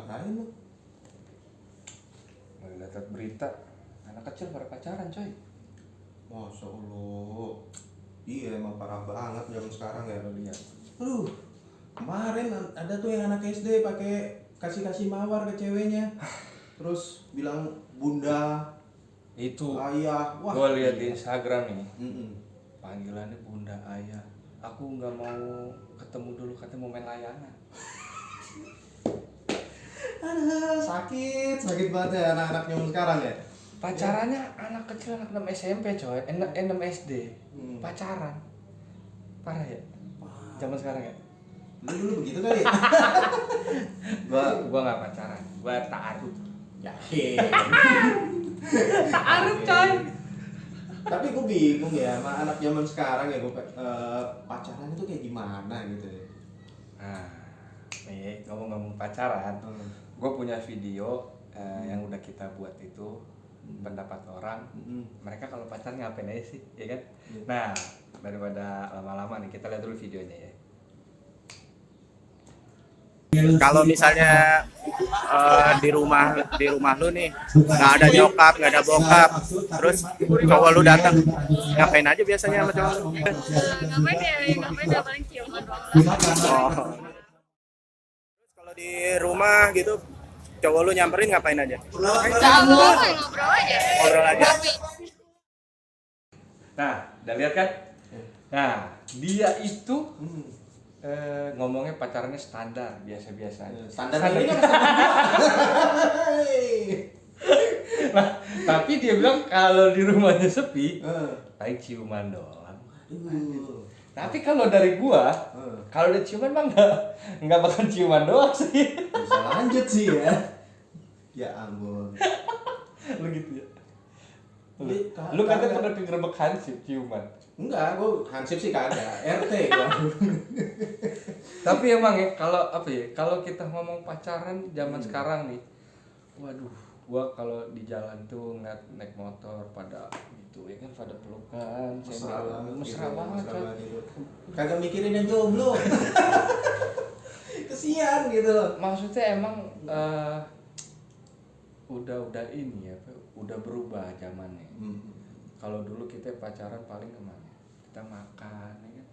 Marahin lu. Ngeliat berita anak kecil pada pacaran coy. Masya Allah. Iya emang parah banget zaman sekarang ya. Lo lihat. Aduh, kemarin ada tuh yang anak SD pakai kasih mawar ke ceweknya. Terus bilang bunda, Itu ayah. Wah. gue lihat di Instagram nih. Mm-mm. Panggilannya bunda ayah. Aku nggak mau ketemu dulu, katanya mau main layangan. Aduh, sakit banget ya anak-anak zaman sekarang ya. Pacarannya anak kecil, anak 6 SMP coy, 6 SD. Pacaran. Parah ya? Zaman sekarang ya? Lu dulu begitu kali ya? Gua nggak pacaran, gua ta'aruf. Yakin. Ta'aruf coy. Tapi gue bingung ya sama anak zaman sekarang ya, pacaran itu kayak gimana gitu ya. Nah, nih ngomong-ngomong pacaran, gue punya video yang udah kita buat itu, pendapat orang. Mereka kalau pacaran ngapain aja sih, ya kan? Nah, daripada lama-lama nih, kita lihat dulu videonya ya. Kalau misalnya di rumah lu nih nggak ada nyokap, nggak ada bokap, terus cowok lu datang, ngapain aja biasanya sama cowok lu? Ngapain ya paling ciuman doang. Oh. Terus kalau di rumah gitu cowok lu nyamperin ngapain aja? Ngobrol aja. Ngobrol aja. Nah, udah lihat kan? Nah, dia itu ngomongnya pacarannya standar, biasa-biasa. Standar ini kan Nah, tapi dia bilang kalau di rumahnya sepi, paling ciuman doang. Tapi kalau dari gua, kalau udah ciuman mah nggak bakal ciuman doang sih. bisa lanjut sih ya. Ya ampun. Lu gitu ya. Iya, Lu katanya kagak. pernah kegerebek hansip ciuman. Enggak, gue hansip sih kagak. RT gua. Tapi emang ya kalau apa ya? Kalau kita ngomong pacaran zaman sekarang nih, waduh, gua kalau di jalan tuh naik motor pada gitu ya kan, pada pelukan, mesra banget kan. Gitu. Kagak mikirin yang jomblo. Kesian gitu. Maksudnya emang udah ini ya, udah berubah zamannya. Kalau dulu kita pacaran paling kemana? Kita makan, ya kan?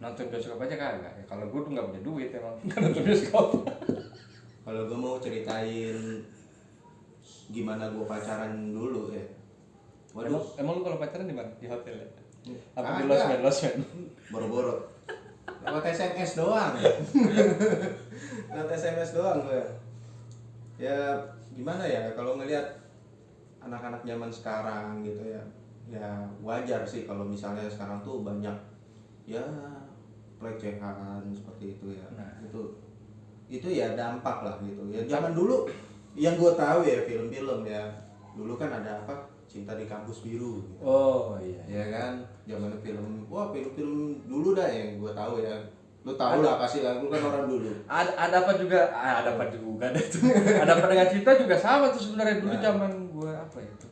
Nonton bioskop aja kagak. Ya, kalau gue tuh nggak punya duit emang nggak nonton bioskop. Kalau gue mau ceritain gimana gue pacaran dulu ya. Waduh, Emang lu kalau pacaran di mana? Di hotel ya? Apa di Kagak. losmen? boro-boro. Lewat SMS doang. Lewat SMS doang gue. Ya gimana ya kalau ngelihat anak-anak zaman sekarang gitu ya. Ya wajar sih kalau misalnya sekarang tuh banyak ya pelecehan seperti itu ya. Nah. Itu ya dampak lah gitu. Ya zaman dulu yang gue tahu ya film-film ya. Dulu kan ada apa? Cinta di Kampus Biru gitu. Oh iya. Ya kan, zaman film film dulu dah yang gue tahu ya. Lu tahu lah pasti lah, lu kan orang dulu. Ada apa juga? Ada apa juga deh tuh. Ada apa dengan cinta juga sama tuh sebenarnya dulu Nah. zaman gua apa itu?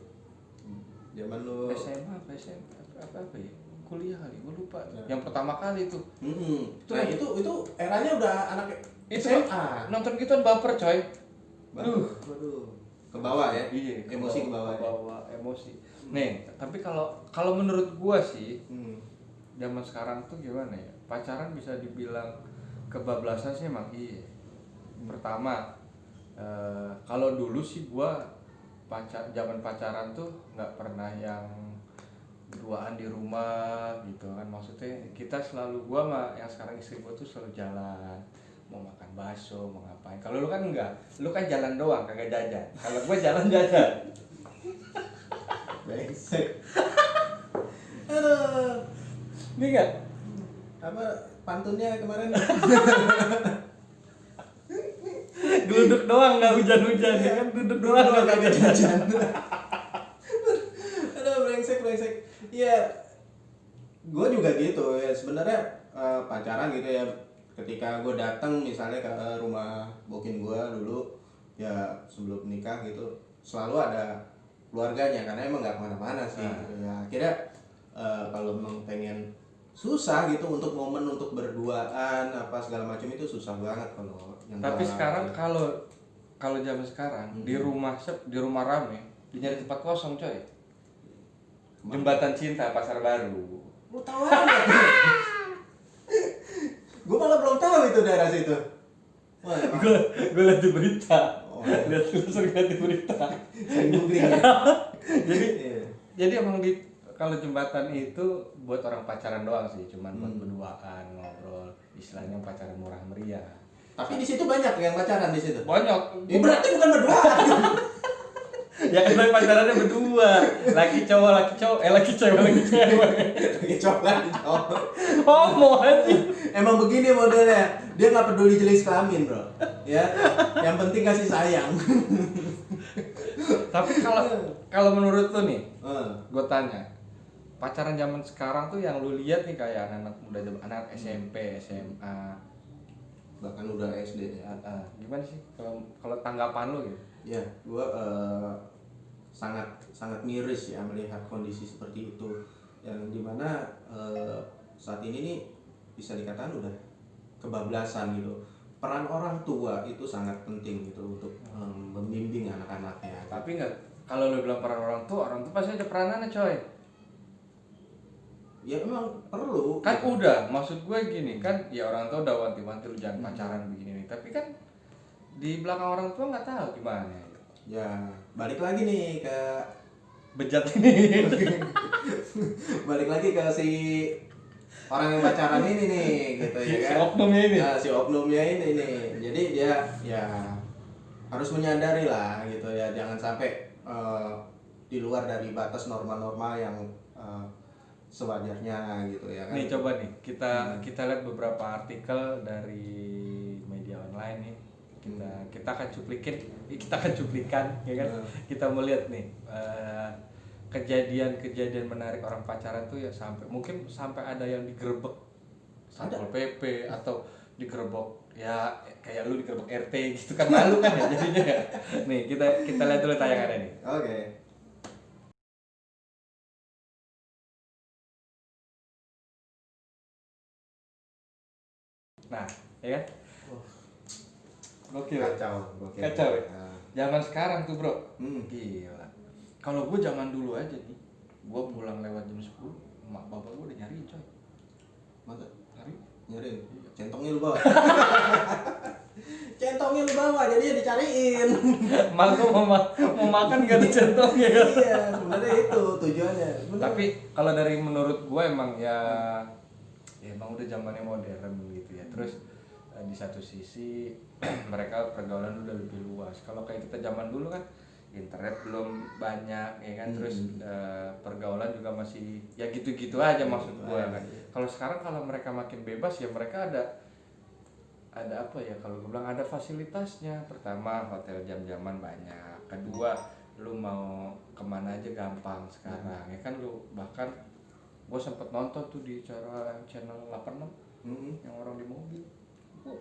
Zaman lu SMA apa SMA apa ya? Kuliah kali, gua lupa. Nah. Yang pertama kali itu. Nah, itu eranya udah anak Itu SMA. nonton gituan baper coy. Waduh. Ke bawah ya? Iya, Emosi ke bawah ya? Bawa emosi. Nih, tapi kalau menurut gua sih, zaman sekarang tuh gimana ya? Pacaran bisa dibilang kebablasan sih emang iya. Pertama, kalau dulu sih gua zaman pacaran tuh nggak pernah yang duaan di rumah gitu kan. Maksudnya kita selalu, gua sama yang sekarang istri gua tuh selalu jalan, mau makan bakso, mau ngapain. Kalau lu kan enggak, lu kan jalan doang kagak jajan. Kalau gua jalan jajan. Brengsek. Aduh. Ini enggak? Apa pantunnya kemarin? Duduk doang nggak hujan-hujan ya kan, duduk doang nggak kagak jajan. Aduh, brengsek. Iya. Gue juga gitu ya sebenarnya, pacaran gitu ya. Ketika gue datang misalnya ke rumah bokin gue dulu ya sebelum nikah gitu, selalu ada keluarganya karena emang nggak kemana-mana sih. Ya akhirnya kalau memang pengen susah gitu untuk momen untuk berduaan apa segala macam itu susah banget kalau yang Tapi doang. sekarang kalau zaman sekarang di rumah rame, nyari tempat kosong coy. Jembatan Cinta Pasar Baru. Lu tahu aja. Gue malah belum tahu itu daerah situ. Wah, emang. Gue lihat di berita. Oh, iya. lihat di berita. Saya googling ya. jadi Iya. jadi emang kalau jembatan itu buat orang pacaran doang sih, cuman buat berduaan, ngobrol, istilahnya pacaran murah meriah. Tapi di situ banyak yang pacaran di situ. Banyak. Ya, berarti bukan berdua. Ya kan pacarannya berdua, laki cewek, laki cewek. Lagi cowok, lagi cowok. Homo aja. Emang begini modelnya. Dia nggak peduli jenis kelamin, bro. Ya, yang penting kasih sayang. Tapi kalau menurut lu nih, Eh, gue tanya, pacaran zaman sekarang tuh yang lu lihat nih kayak anak-anak muda zaman anak SMP, SMA, bahkan udah SD ya. gimana sih kalau tanggapan lu gitu? Ya, gue sangat sangat miris ya melihat kondisi seperti itu, yang dimana saat ini nih bisa dikatakan udah kebablasan gitu. Peran orang tua itu sangat penting gitu untuk membimbing anak-anaknya. Tapi nggak, kalau lu bilang peran orang tua pasti ada peranannya coy. Ya emang perlu. Kan gitu. udah, maksud gue gini kan, ya orang tua udah wanti-wanti lu jangan pacaran begini nih. Tapi kan di belakang orang tua nggak tahu gimana. Ya, balik lagi nih ke Bejat ini. balik lagi ke si orang yang pacaran ini nih gitu ya kan. Si oknumnya ini. Ya, si oknumnya ini nih. Jadi dia ya harus menyadari lah gitu ya, jangan sampai di luar dari batas norma-norma yang sewajarnya gitu ya kan. Nih coba nih kita lihat beberapa artikel dari media online nih. Kita akan cuplikan ya kan. Kita melihat nih kejadian-kejadian menarik orang pacaran tuh ya, mungkin sampai ada yang digerebek Satpol PP atau digerebek ya kayak lu digerebek RT gitu kan, malu kan ya jadinya ya. Nih kita lihat dulu tayangannya nih. Oke. Nah, ya kan? Gokil. Kacau Ya? Nah. Zaman sekarang tuh, Bro. Hmm. Gila. Kalau gue zaman dulu aja nih, gue pulang lewat jam 10, emak bapak gue udah nyariin coy. Masa Nyariin. nyariin? Centongnya lu bawa. Centongnya lu bawa, jadinya dicariin. Emak gue mau makan gak ada centongnya kan? Iya, sebenarnya itu tujuannya. Bener. Tapi kalau dari menurut gue emang ya emang udah zamannya modern gitu ya. Terus di satu sisi mereka pergaulan udah lebih luas. Kalau kayak kita zaman dulu kan internet belum banyak ya kan, terus pergaulan juga masih ya gitu-gitu aja maksud gue kan. Kalau sekarang kalau mereka makin bebas ya mereka ada apa ya, kalau gue bilang ada fasilitasnya. Pertama hotel jam-jaman banyak, kedua lu mau kemana aja gampang sekarang ya kan. Lu bahkan gue sempet nonton tuh di channel 86 yang orang di mobil.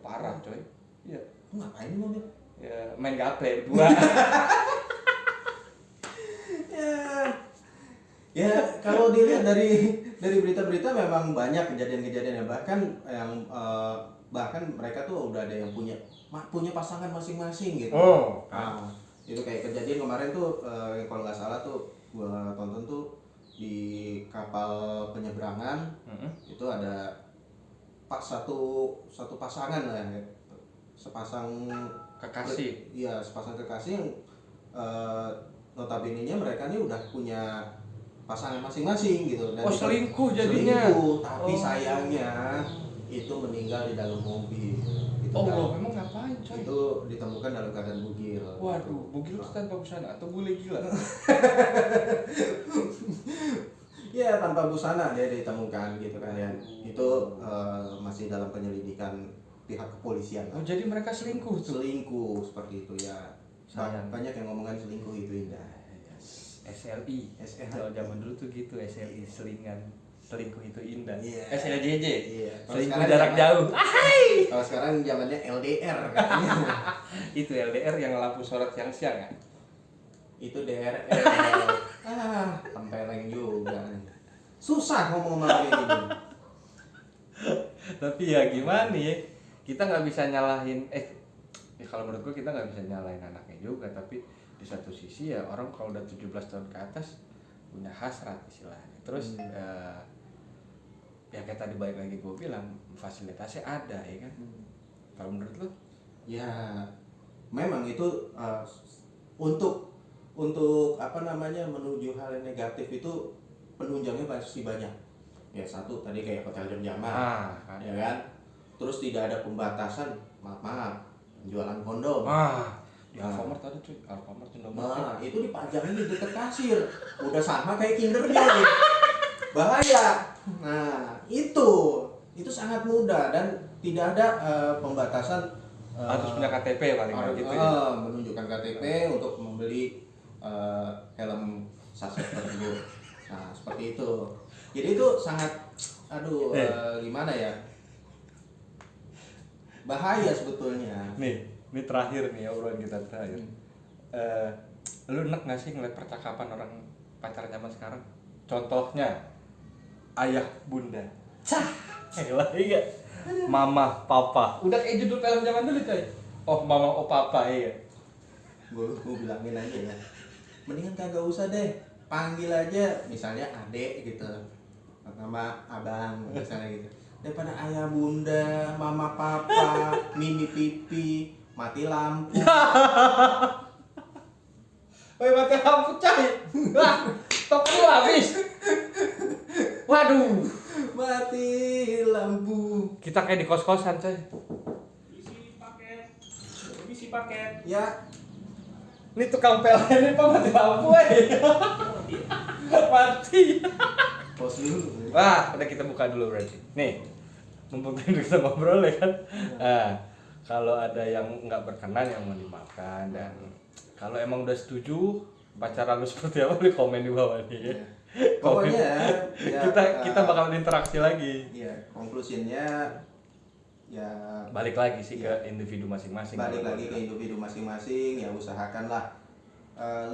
Parah coy. Iya. Ngapain lu mobil? Ya main gaple berdua. Ya kalau dilihat dari berita-berita memang banyak kejadian-kejadian ya, bahkan mereka tuh udah ada yang punya pasangan masing-masing gitu. Nah, itu kayak kejadian kemarin tuh kalau nggak salah tuh gua tonton tuh di kapal penyeberangan. Itu ada satu pasangan lah ya. Sepasang Kekasih. Iya, sepasang kekasih yang notabene-nya mereka nih udah punya pasangan masing-masing gitu. Dan Selingkuh jadinya. Selingkuh, tapi sayangnya itu meninggal di dalam mobil. Itu Memang ngapain coy? itu ditemukan dalam keadaan bugil. Waduh, bugil itu tanpa busana atau bule gila? Ya, tanpa busana dia ditemukan gitu kan ya. Itu masih dalam penyelidikan pihak kepolisian. Jadi mereka selingkuh tuh. Selingkuh seperti itu ya. Sayang. Banyak yang ngomongin selingkuh itu indah. SLI. Kalau zaman dulu tuh gitu, SLI selingkuh itu indah. Iya. SLJJ. Iya. Selingkuh jarak jauh. Kalau sekarang zamannya LDR. Itu LDR yang lampu sorot siang-siang kan? Itu DRL. Tempeleng juga. Susah ngomong kayak gitu. Tapi ya gimana ya? Kita nggak bisa nyalahin ya kalau menurut gue kita nggak bisa nyalain anaknya juga, tapi di satu sisi ya orang kalau udah 17 tahun ke atas punya hasrat istilahnya. Terus ya kayak tadi balik lagi gue bilang fasilitasnya ada ya kan. Kalau menurut lo? Ya memang itu untuk apa namanya menuju hal yang negatif itu penunjangnya pasti banyak. Ya satu tadi kayak hotel jam-jaman, ya kan. Terus tidak ada pembatasan, maaf penjualan kondom. Di Alfamart tadi cuy, Alfamart Nah itu dipajangin di dekat kasir, udah sama kayak Kinder Joy, bahaya. Nah itu sangat mudah dan tidak ada pembatasan. harus punya KTP paling nggak gitu ya. Menunjukkan KTP untuk membeli helm saset tersebut. Nah seperti itu. Jadi itu sangat gimana ya, bahaya sebetulnya. Ini terakhir nih obrolan kita terakhir. Lu enak nggak sih ngeliat percakapan orang pacaran zaman sekarang? Contohnya ayah bunda. Cah, elah iya. Mama papa. Udah kayak judul film zaman dulu coy. Oh mama oh papa iya. Gue bilangin aja ya, mendingan kagak usah deh, panggil aja misalnya adek gitu, nama abang misalnya gitu, daripada ayah bunda, mama papa, mimi pipi, mati lampu. Woi mati lampu coy. Wah, tok lu habis. Waduh, Mati lampu. kita kayak di kos-kosan coy. Isi paket. Ya, Ini tukang PLN ini pak mati lampu mati. pos dulu. Wah, udah kita buka dulu berarti. Nih, mumpung kita ngobrol ya kan. Kalau ada yang nggak berkenan yang mau dimaafkan, dan kalau emang udah setuju pacaran lu seperti apa, lu komen di bawah nih. Ya. Pokoknya ya, kita bakal interaksi lagi. Ya, konklusinya ya Balik lagi sih ke individu masing-masing. balik lagi ke individu masing-masing, ya usahakanlah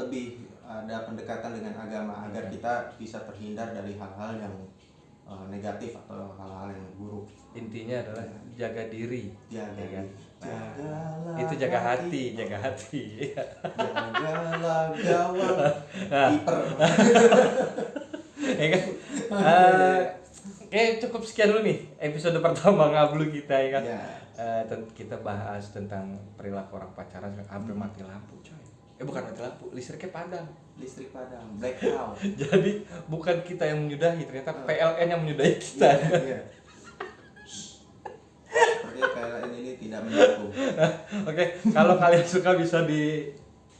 lebih ada pendekatan dengan agama agar kita bisa terhindar dari hal-hal yang negatif atau hal-hal yang buruk. Intinya adalah jaga diri. Jaga ya kan? Jagalah Itu jaga hati. Jagalah gawang kiper. Ya kan? Oke, cukup sekian dulu nih episode pertama Ngablu kita ya kan. Ya. Kita bahas tentang perilaku orang pacaran hampir mati lampu coy. Bukan mati lampu, listriknya padam. Listrik padam, blackout. Jadi bukan kita yang menyudahi, ternyata PLN yang menyudahi kita. Iya. Seperti PLN ini tidak mendukung. Oke, kalau kalian suka bisa di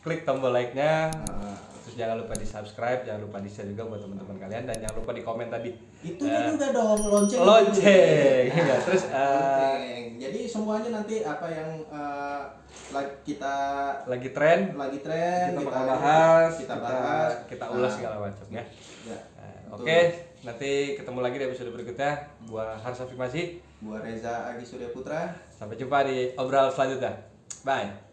klik tombol like-nya. Nah, Terus jangan lupa di subscribe, jangan lupa di share juga buat teman-teman kalian, dan jangan lupa di komen tadi. itu juga dong lonceng. Lonceng. Nah, Ya, terus lonceng. Jadi semuanya nanti apa yang kita lagi tren, kita bakal bahas, bahas, kita ulas segala macam ya. Ya, Oke, nanti ketemu lagi di episode berikutnya. Gua Harsafi Masih. Gua Reza Agi Surya Putra. Sampai jumpa di obrolan selanjutnya. Bye.